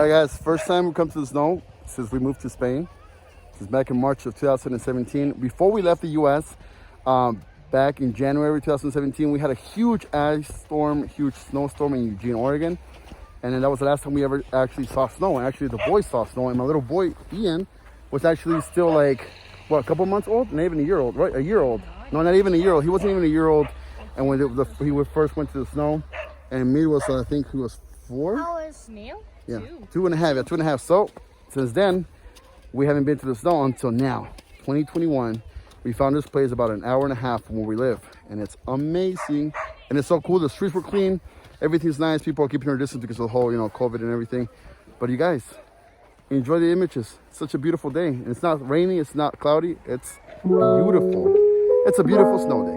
All right, guys, first time we come to the snow since we moved to Spain. This is back in March of 2017. Before we left the U.S., back in January 2017, we had a huge ice storm, huge snowstorm in Eugene, Oregon. And then that was the last time we ever actually saw snow. And actually the boys saw snow. And my little boy, Ian, was actually still like, what, a couple months old? Not even a year old, right? A year old. No, not even a year old. He wasn't even a year old. And when he first went to the snow, and me was, I think he was 4. How was Neil? Yeah, 2.5. Yeah, 2.5. So since then, we haven't been to the snow until now, 2021. We found this place about an hour and a half from where we live, and it's amazing. And it's so cool. The streets were clean. Everything's nice. People are keeping their distance because of the whole, COVID and everything. But you guys, enjoy the images. It's such a beautiful day. And it's not rainy. It's not cloudy. It's beautiful. It's a beautiful snow day.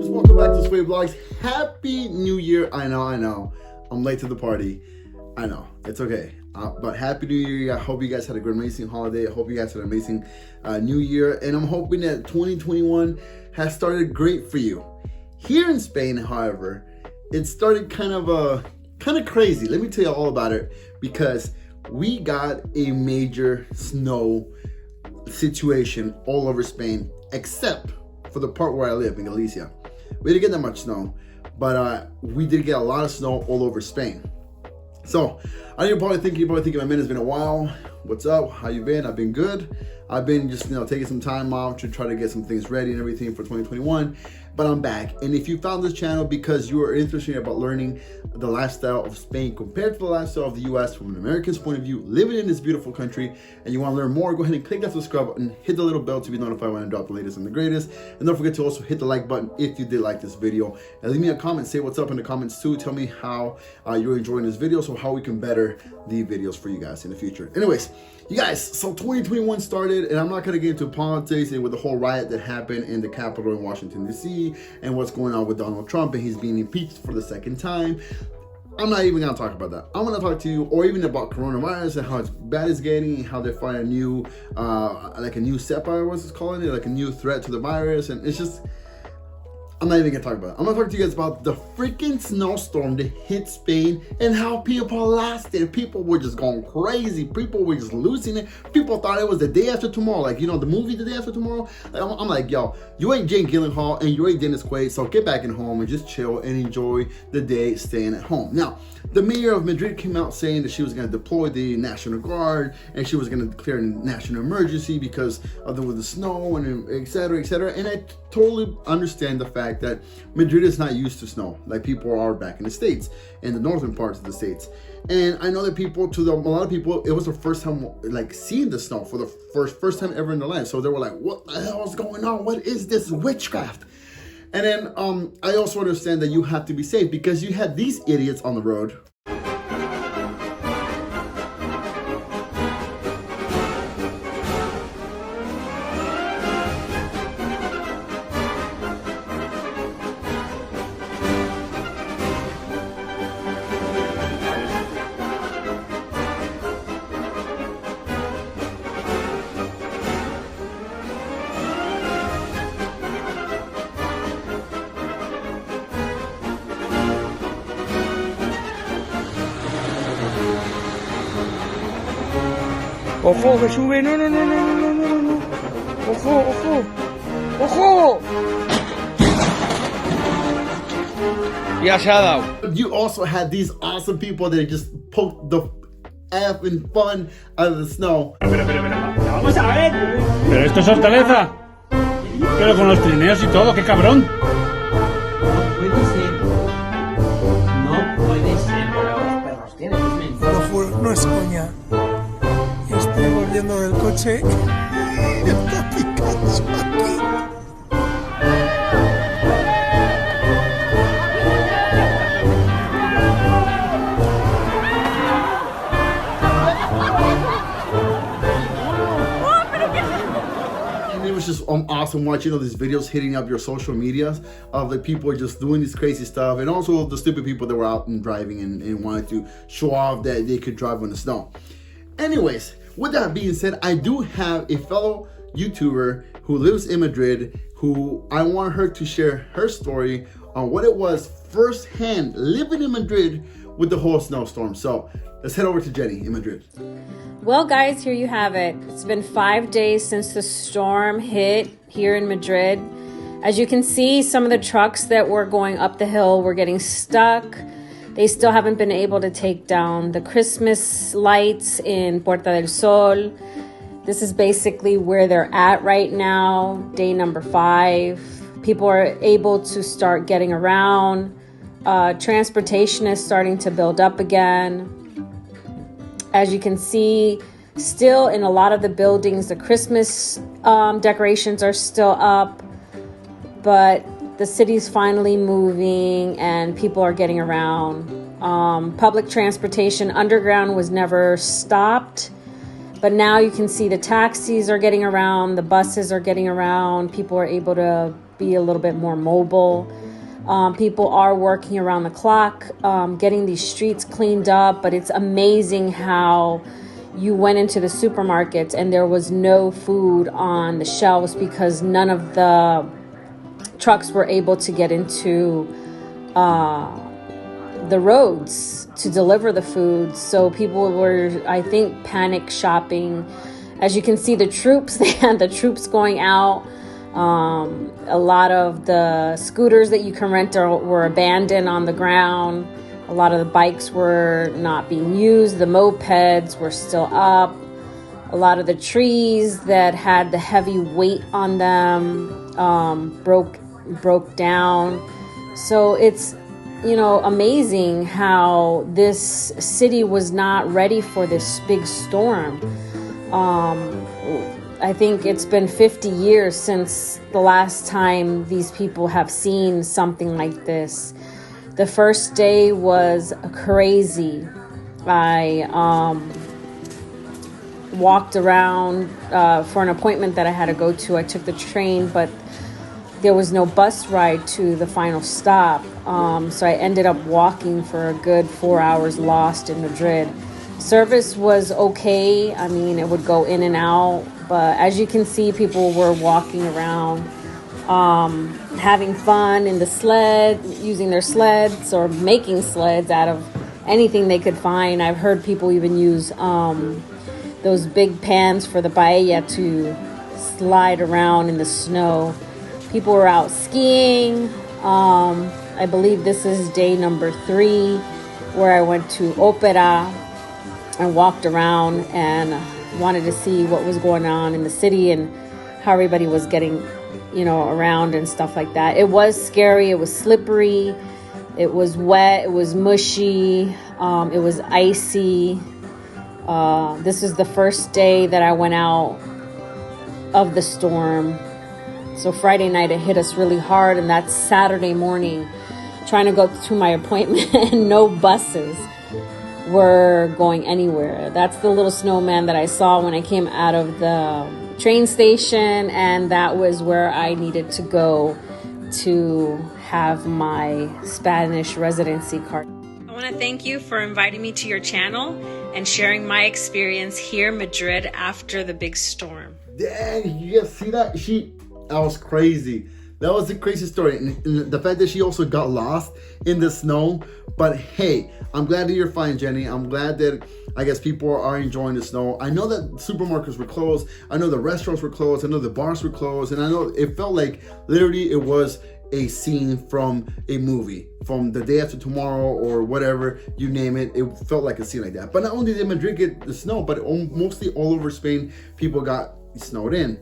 Welcome back to Sway Vlogs. Happy New Year. I know. I'm late to the party. I know. It's okay. But Happy New Year. I hope you guys had a great, amazing holiday. I hope you guys had an amazing New Year. And I'm hoping that 2021 has started great for you. Here in Spain, however, it started kind of crazy. Let me tell you all about it, because we got a major snow situation all over Spain, except for the part where I live in Galicia. We didn't get that much snow, but we did get a lot of snow all over Spain. So I know you're probably thinking, my man, it's been a while. What's up? How you been? I've been good. I've been just taking some time off to try to get some things ready and everything for 2021. But I'm back. And if you found this channel because you are interested about learning the lifestyle of Spain compared to the lifestyle of the US from an American's point of view, living in this beautiful country, and you want to learn more, go ahead and click that subscribe button, hit the little bell to be notified when I drop the latest and the greatest. And don't forget to also hit the like button if you did like this video. And leave me a comment, say what's up in the comments too. Tell me how you're enjoying this video, so how we can better the videos for you guys in the future. Anyways, you guys, so 2021 started, and I'm not going to get into politics and with the whole riot that happened in the Capitol in Washington, D.C., and what's going on with Donald Trump, and he's being impeached for the second time. I'm not even going to talk about that. I'm going to talk to you, or even about coronavirus and how bad it's getting, and how they find a new, like a new SEPA, what's it calling it, like a new threat to the virus, and it's just, I'm not even gonna talk about it. I'm gonna talk to you guys about the freaking snowstorm that hit Spain and how people lost it. People were just going crazy. People were just losing it. People thought it was the day after tomorrow. Like, the movie The Day After Tomorrow? I'm like, yo, you ain't Jane Gyllenhaal and you ain't Dennis Quaid, so get back in home and just chill and enjoy the day staying at home. Now, the mayor of Madrid came out saying that she was gonna deploy the National Guard and she was gonna declare a national emergency because of the snow and et cetera, et cetera. And I totally understand the fact that Madrid is not used to snow like people are back in the States, in the northern parts of the States. And I know that a lot of people, it was the first time like seeing the snow for the first time ever in their life. So they were like, what the hell is going on? What is this witchcraft? And then I also understand that you have to be safe because you had these idiots on the road. ¡Ojo, que sube! ¡No! ¡Ojo! ¡Ojo! Ya se ha dado. You also had these awesome people that just poked the F and fun out of the snow. Pero, vamos a ver. Pero esto es hortaleza. Pero con los trineos y todo, qué cabrón. No puede ser, pero los perros tienen No es coña. Estoy volviendo del coche y está Pikachu aquí. awesome watching all these videos hitting up your social medias of the people just doing this crazy stuff, and also the stupid people that were out and driving and wanted to show off that they could drive on the snow. Anyways, with that being said, I do have a fellow YouTuber who lives in Madrid who I want her to share her story on what it was firsthand living in Madrid with the whole snowstorm. So let's head over to Jenny in Madrid. Well, guys, here you have it. It's been 5 days since the storm hit here in Madrid. As you can see, some of the trucks that were going up the hill were getting stuck. They still haven't been able to take down the Christmas lights in Puerta del Sol. This is basically where they're at right now, day number 5. People are able to start getting around. Transportation is starting to build up again. As you can see, still in a lot of the buildings, the Christmas decorations are still up, but the city's finally moving and people are getting around. Public transportation underground was never stopped, but now you can see the taxis are getting around, the buses are getting around, people are able to be a little bit more mobile. People are working around the clock, getting these streets cleaned up, but it's amazing how you went into the supermarkets and there was no food on the shelves because none of the trucks were able to get into the roads to deliver the food. So people were, I think, panic shopping. As you can see, the troops, they had the troops going out. A lot of the scooters that you can rent were abandoned on the ground. A lot of the bikes were not being used. The mopeds were still up. A lot of the trees that had the heavy weight on them broke down. So it's, amazing how this city was not ready for this big storm. I think it's been 50 years since the last time these people have seen something like this. The first day was crazy. I walked around for an appointment that I had to go to. I took the train, but there was no bus ride to the final stop. So I ended up walking for a good 4 hours lost in Madrid. Service was okay. I mean, it would go in and out. But as you can see, people were walking around, having fun in the sled, using their sleds or making sleds out of anything they could find. I've heard people even use those big pans for the paella to slide around in the snow. People were out skiing. I believe this is day number 3, where I went to Opera and walked around and wanted to see what was going on in the city and how everybody was getting, around and stuff like that. It was scary. It was slippery. It was wet. It was mushy. It was icy. This is the first day that I went out of the storm. So Friday night, it hit us really hard. And that's Saturday morning, trying to go to my appointment and no buses were going anywhere. That's the little snowman that I saw when I came out of the train station, and that was where I needed to go to have my Spanish residency card. I want to thank you for inviting me to your channel and sharing my experience here in Madrid after the big storm. Dang, you guys see that? That was crazy. That was a crazy story. And the fact that she also got lost in the snow. But hey, I'm glad that you're fine, Jenny. I'm glad that, I guess, people are enjoying the snow. I know that supermarkets were closed. I know the restaurants were closed. I know the bars were closed. And I know it felt like literally it was a scene from a movie, from The Day After Tomorrow or whatever, you name it. It felt like a scene like that. But not only did Madrid get the snow, but mostly all over Spain, people got snowed in.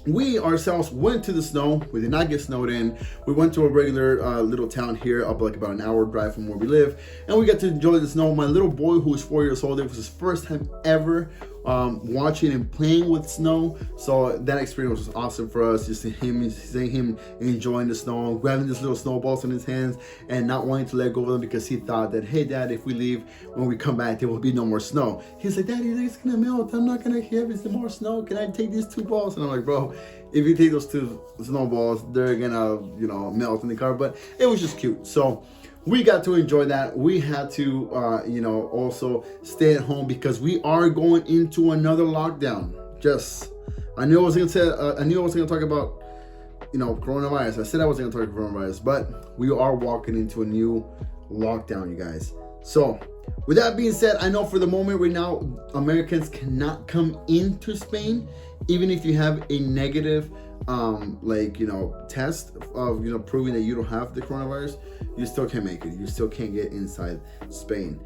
We ourselves went to the snow. We did not get snowed in. We went to a regular little town here, up like about an hour drive from where we live, and we got to enjoy the snow. My little boy, who was 4 years old, it was his first time ever watching and playing with snow. So that experience was awesome for us. Just seeing him enjoying the snow, grabbing these little snowballs in his hands and not wanting to let go of them because he thought that, hey Dad, if we leave, when we come back, there will be no more snow. He's like, Daddy, it's gonna melt. I'm not gonna have some more snow. Can I take these 2 balls? And I'm like, bro, if you take those 2 snowballs, they're gonna, melt in the car. But it was just cute. So we got to enjoy that. We had to, also stay at home because we are going into another lockdown. I knew I was gonna talk about, coronavirus. I said I wasn't gonna talk about coronavirus, but we are walking into a new lockdown, you guys. So with that being said, I know for the moment right now, Americans cannot come into Spain, even if you have a negative test of proving that you don't have the coronavirus. You still can't make it. You still can't get inside Spain.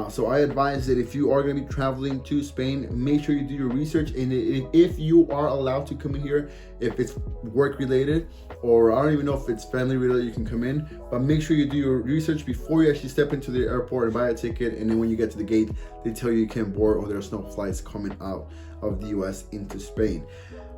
So I advise that if you are going to be traveling to Spain, make sure you do your research. And if you are allowed to come in here, if it's work related, or I don't even know if it's family related, you can come in. But make sure you do your research before you actually step into the airport and buy a ticket. And then when you get to the gate, they tell you can't board or there's no flights coming out of the US into Spain.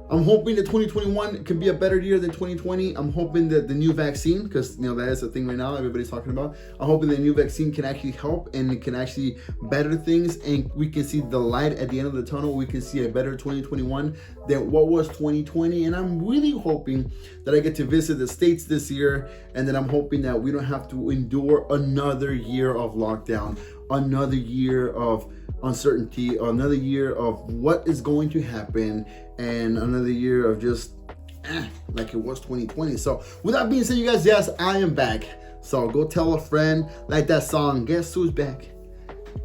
I'm hoping that 2021 can be a better year than 2020. I'm hoping that the new vaccine, because that is a thing right now everybody's talking about. I'm hoping the new vaccine can actually help and it can actually better things, and we can see the light at the end of the tunnel. We can see a better 2021 than what was 2020. And I'm really hoping that I get to visit the States this year, and then I'm hoping that we don't have to endure another year of lockdown, another year of uncertainty, another year of what is going to happen, and another year of just like it was 2020. So with that being said, you guys, yes, I am back. So go tell a friend, like that song, guess who's back?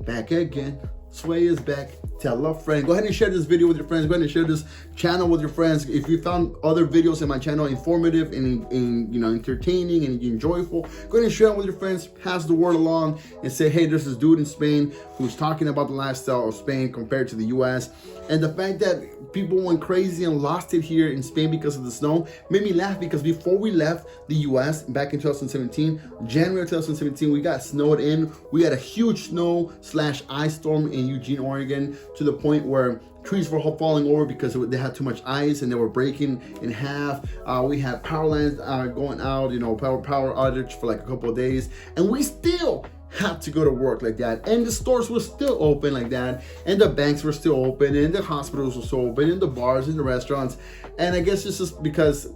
Back again. Sway is back. Tell a friend. Go ahead and share this video with your friends. Go ahead and share this channel with your friends. If you found other videos in my channel informative and entertaining and enjoyable, go ahead and share them with your friends. Pass the word along and say, hey, there's this dude in Spain who's talking about the lifestyle of Spain compared to the US. And the fact that people went crazy and lost it here in Spain because of the snow made me laugh, because before we left the US back in 2017, January 2017, we got snowed in. We had a huge snow/ice storm in Eugene, Oregon, to the point where trees were falling over because they had too much ice and they were breaking in half. We had power lines going out, power outage for like a couple of days, and we still had to go to work like that, and the stores were still open like that, and the banks were still open, and the hospitals were still open, and the bars and the restaurants. And I guess it's just because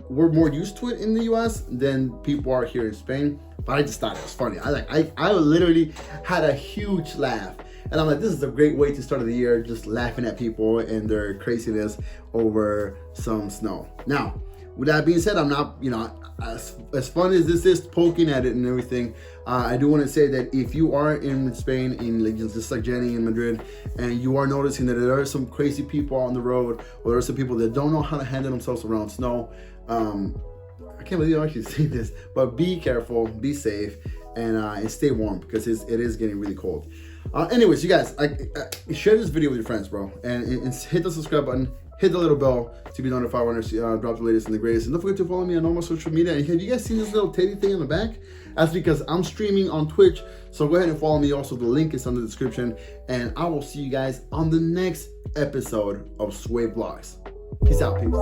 we're more used to it in the US than people are here in Spain. But I just thought it was funny. I literally had a huge laugh. And I'm like, this is a great way to start the year, just laughing at people and their craziness over some snow. Now, with that being said, I'm not, as fun as this is, poking at it and everything, I do want to say that if you are in Spain, just like Jenny in Madrid, and you are noticing that there are some crazy people on the road, or there are some people that don't know how to handle themselves around snow, I can't believe I'm actually saying this, but be careful, be safe, and stay warm, because it is getting really cold. Anyways, you guys, share this video with your friends, bro, and hit the subscribe button, hit the little bell to be notified when I drop the latest and the greatest. And don't forget to follow me on all my social media. And have you guys seen this little teddy thing in the back? That's because I'm streaming on Twitch. So go ahead and follow me. Also, the link is on the description. And I will see you guys on the next episode of Sway Vlogs. Peace out, peeps.